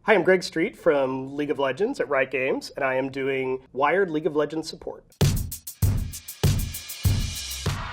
Hi, I'm Greg Street from League of Legends at Riot Games, and I am doing Wired League of Legends support.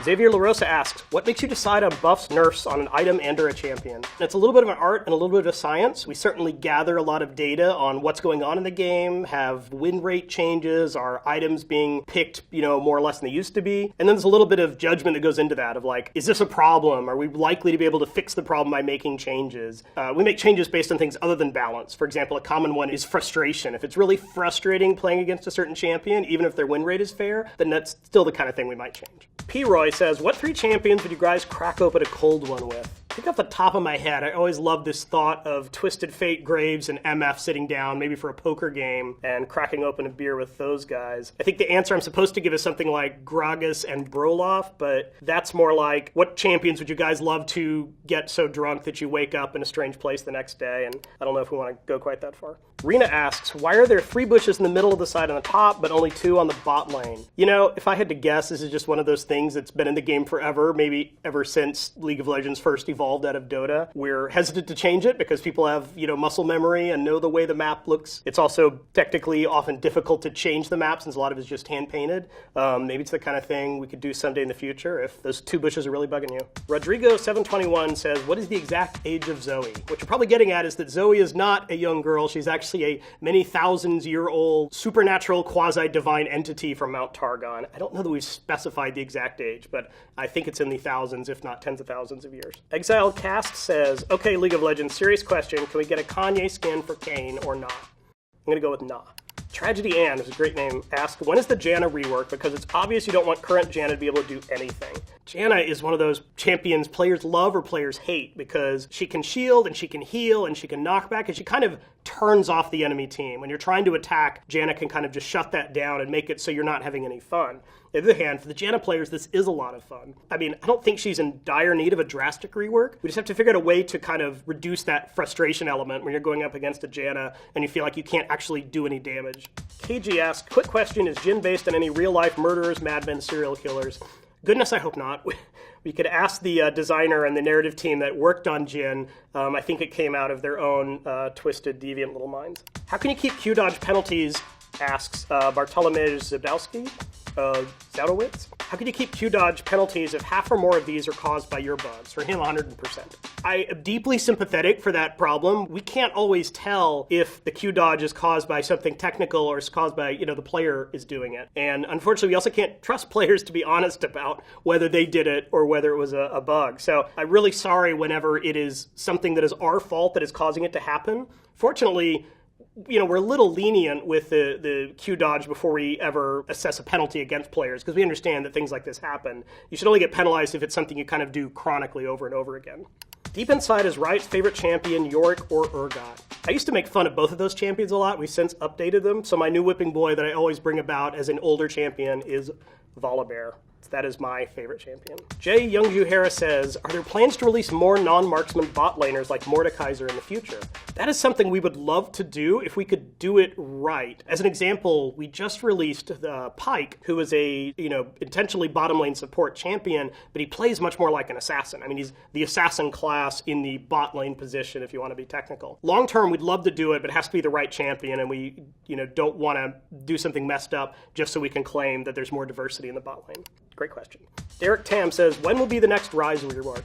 Xavier LaRosa asks, what makes you decide on buffs, nerfs on an item and or a champion? And it's a little bit of an art and a little bit of a science. We certainly gather a lot of data on what's going on in the game, have win rate changes, are items being picked, more or less than they used to be. And then there's a little bit of judgment that goes into that of like, is this a problem? Are we likely to be able to fix the problem by making changes? We make changes based on things other than balance. For example, a common one is frustration. If it's really frustrating playing against a certain champion, even if their win rate is fair, then that's still the kind of thing we might change. P-Roy says, what 3 champions would you guys crack open a cold one with? I think off the top of my head, I always love this thought of Twisted Fate, Graves, and MF sitting down, maybe for a poker game, and cracking open a beer with those guys. I think the answer I'm supposed to give is something like Gragas and Broloff, but that's more like, what champions would you guys love to get so drunk that you wake up in a strange place the next day? And I don't know if we want to go quite that far. Rena asks, why are there 3 bushes in the middle of the side on the top, but only 2 on the bot lane? If I had to guess, this is just one of those things that's been in the game forever, maybe ever since League of Legends first evolved out of Dota. We're hesitant to change it because people have, muscle memory and know the way the map looks. It's also technically often difficult to change the map since a lot of it is just hand-painted. Maybe it's the kind of thing we could do someday in the future if those 2 bushes are really bugging you. Rodrigo721 says, what is the exact age of Zoe? What you're probably getting at is that Zoe is not a young girl. She's actually a many thousands-year-old supernatural quasi-divine entity from Mount Targon. I don't know that we've specified the exact age, but I think it's in the thousands, if not tens of thousands of years. Exile Cast says, okay, League of Legends, serious question. Can we get a Kanye skin for Kayn or not? I'm going to go with nah. Tragedy Ann, which is a great name, asks, when is the Janna rework? Because it's obvious you don't want current Janna to be able to do anything. Janna is one of those champions players love or players hate because she can shield and she can heal and she can knock back and she kind of turns off the enemy team. When you're trying to attack, Janna can kind of just shut that down and make it so you're not having any fun. On the other hand, for the Janna players, this is a lot of fun. I don't think she's in dire need of a drastic rework. We just have to figure out a way to kind of reduce that frustration element when you're going up against a Janna and you feel like you can't actually do any damage. KG asks, quick question, is Jhin based on any real-life murderers, madmen, serial killers? Goodness, I hope not. We could ask the designer and the narrative team that worked on Jhin. I think it came out of their own twisted, deviant little minds. How can you keep Q dodge penalties, asks Bartolomej Zabdowski. Zadowitz. How can you keep Q dodge penalties if half or more of these are caused by your bugs? For him, 100%. I am deeply sympathetic for that problem. We can't always tell if the Q dodge is caused by something technical or is caused by, the player is doing it. And unfortunately, we also can't trust players to be honest about whether they did it or whether it was a bug. So I'm really sorry whenever it is something that is our fault that is causing it to happen. Fortunately, we're a little lenient with the Q dodge before we ever assess a penalty against players because we understand that things like this happen. You should only get penalized if it's something you kind of do chronically over and over again. Deep Inside is Riot's favorite champion, Yorick or Urgot. I used to make fun of both of those champions a lot. We've since updated them, so my new whipping boy that I always bring about as an older champion is Volibear. That is my favorite champion. Jay Youngju Harris says, are there plans to release more non-marksman bot laners like Mordekaiser in the future? That is something we would love to do if we could do it right. As an example, we just released Pyke, who is a, intentionally bottom lane support champion, but he plays much more like an assassin. He's the assassin class in the bot lane position, if you want to be technical. Long term, we'd love to do it, but it has to be the right champion, and we, don't want to do something messed up just so we can claim that there's more diversity in the bot lane. Great question. Derek Tam says, when will be the next Ryze rework?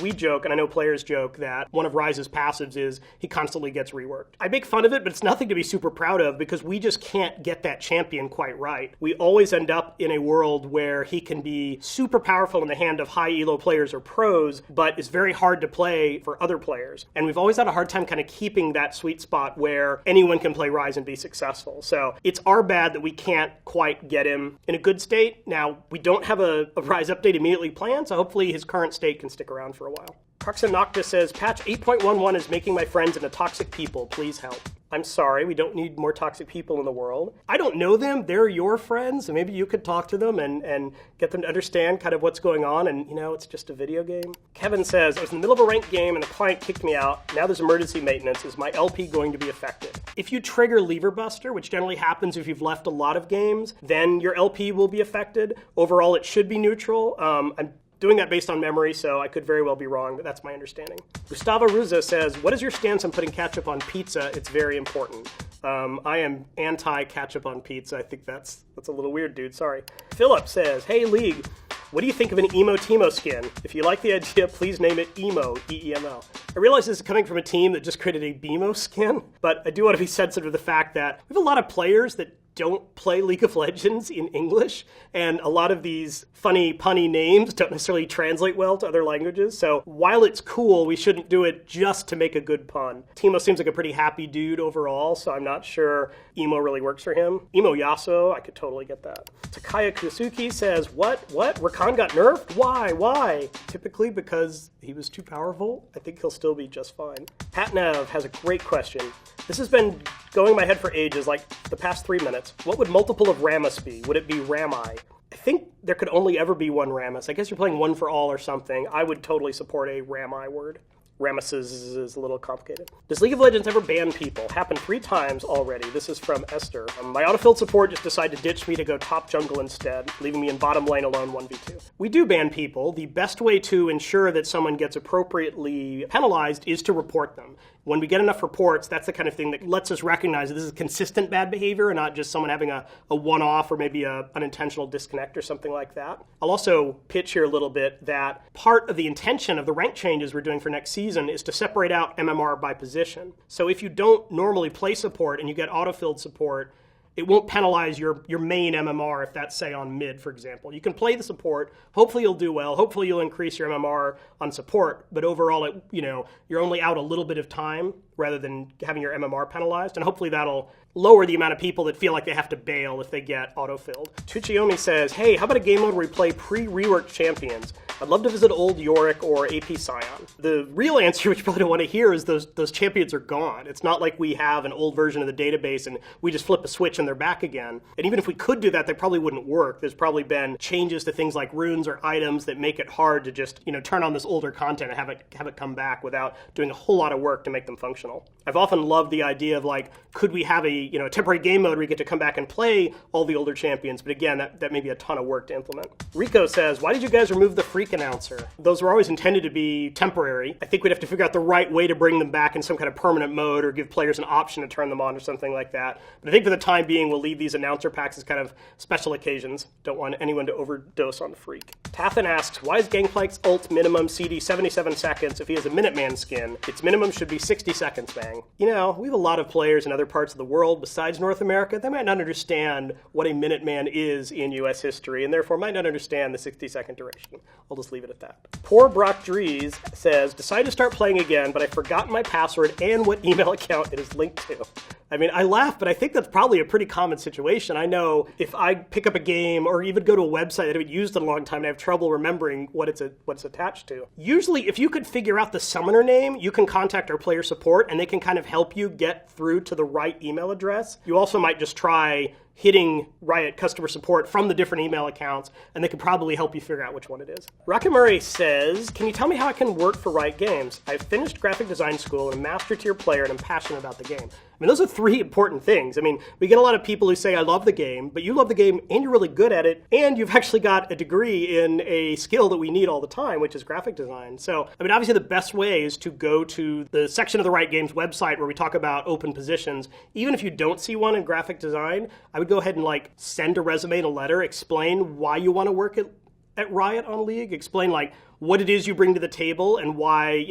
We joke, and I know players joke, that one of Ryze's passives is he constantly gets reworked. I make fun of it, but it's nothing to be super proud of because we just can't get that champion quite right. We always end up in a world where he can be super powerful in the hand of high elo players or pros, but it's very hard to play for other players. And we've always had a hard time kind of keeping that sweet spot where anyone can play Ryze and be successful. So it's our bad that we can't quite get him in a good state. Now, we don't have a Ryze update immediately planned, so hopefully his current state can stick around for a while. Carxon Noctis says, patch 8.11 is making my friends into toxic people. Please help. I'm sorry, we don't need more toxic people in the world. I don't know them. They're your friends, so maybe you could talk to them and get them to understand kind of what's going on, and, it's just a video game. Kevin says, I was in the middle of a ranked game and the client kicked me out. Now there's emergency maintenance. Is my LP going to be affected? If you trigger Lever Buster, which generally happens if you've left a lot of games, then your LP will be affected. Overall, it should be neutral. I'm doing that based on memory, so I could very well be wrong, but that's my understanding. Gustavo Ruza says, what is your stance on putting ketchup on pizza? It's very important. I am anti-ketchup on pizza. I think that's a little weird, dude. Sorry. Philip says, hey, League, what do you think of an Emo Teemo skin? If you like the idea, please name it Emo, E-E-M-O. I realize this is coming from a team that just created a BMO skin, but I do want to be sensitive to the fact that we have a lot of players that don't play League of Legends in English, and a lot of these funny, punny names don't necessarily translate well to other languages, so while it's cool, we shouldn't do it just to make a good pun. Teemo seems like a pretty happy dude overall, so I'm not sure Emo really works for him. Emo Yasuo, I could totally get that. Takaya Kusuki says, what? Rakan got nerfed? Why? Typically because he was too powerful. I think he'll still be just fine. Patnev has a great question. This has been going in my head for ages, like the past 3 minutes. What would multiple of Rammus be? Would it be Rami? I think there could only ever be one Rammus. I guess you're playing one for all or something. I would totally support a Rami word. Rammus is a little complicated. Does League of Legends ever ban people? Happened 3 times already. This is from Esther. My autofilled support just decided to ditch me to go top jungle instead, leaving me in bottom lane alone 1v2. We do ban people. The best way to ensure that someone gets appropriately penalized is to report them. When we get enough reports, that's the kind of thing that lets us recognize that this is consistent bad behavior and not just someone having a one-off or maybe a unintentional disconnect or something like that. I'll also pitch here a little bit that part of the intention of the rank changes we're doing for next season is to separate out MMR by position. So if you don't normally play support and you get autofilled support, it won't penalize your main MMR if that's, say, on mid, for example. You can play the support. Hopefully you'll do well. Hopefully you'll increase your MMR on support. But overall, you're only out a little bit of time rather than having your MMR penalized. And hopefully that'll lower the amount of people that feel like they have to bail if they get autofilled. Tuchiomi says, hey, how about a game mode where we play pre-reworked champions? I'd love to visit old Yorick or AP Scion. The real answer, which you probably don't want to hear, is those champions are gone. It's not like we have an old version of the database and we just flip a switch and they're back again. And even if we could do that, they probably wouldn't work. There's probably been changes to things like runes or items that make it hard to just, turn on this older content and have it come back without doing a whole lot of work to make them functional. I've often loved the idea of could we have a temporary game mode where we get to come back and play all the older champions? But again, that may be a ton of work to implement. Rico says, why did you guys remove the freak announcer? Those were always intended to be temporary. I think we'd have to figure out the right way to bring them back in some kind of permanent mode or give players an option to turn them on or something like that. But I think for the time being, we'll leave these announcer packs as kind of special occasions. Don't want anyone to overdose on the freak. Tathan asks, why is Gangplank's ult minimum CD 77 seconds if he has a Minuteman skin? Its minimum should be 60 seconds, Bang. We have a lot of players in other parts of the world besides North America. They might not understand what a Minuteman is in U.S. history, and therefore might not understand the 60-second duration. I'll just leave it at that. Poor Brock Dries says, decided to start playing again, but I've forgotten my password and what email account it is linked to. I mean, I laugh, but I think that's probably a pretty common situation. I know if I pick up a game or even go to a website that I haven't used in a long time and I have trouble remembering what it's attached to. Usually, if you could figure out the summoner name, you can contact our player support and they can kind of help you get through to the right email address. You also might just try hitting Riot customer support from the different email accounts, and they could probably help you figure out which one it is. Rocket Murray says, can you tell me how I can work for Riot Games? I've finished graphic design school and a master tier player, and I'm passionate about the game. I mean, those are 3 important things. I mean, we get a lot of people who say, I love the game, but you love the game and you're really good at it, and you've actually got a degree in a skill that we need all the time, which is graphic design. So, I mean, obviously the best way is to go to the section of the Riot Games website where we talk about open positions. Even if you don't see one in graphic design, I would go ahead and send a resume and a letter, explain why you want to work at Riot on League, explain what it is you bring to the table and why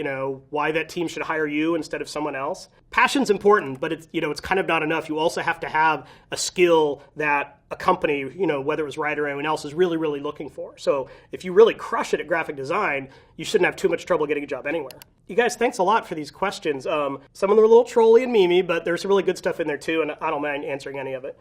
that team should hire you instead of someone else. Passion's important, but it's kind of not enough. You also have to have a skill that a company, whether it was Riot or anyone else, is really, really looking for. So if you really crush it at graphic design, you shouldn't have too much trouble getting a job anywhere. You guys, thanks a lot for these questions. Some of them are a little trolly and memey, but there's some really good stuff in there too, and I don't mind answering any of it.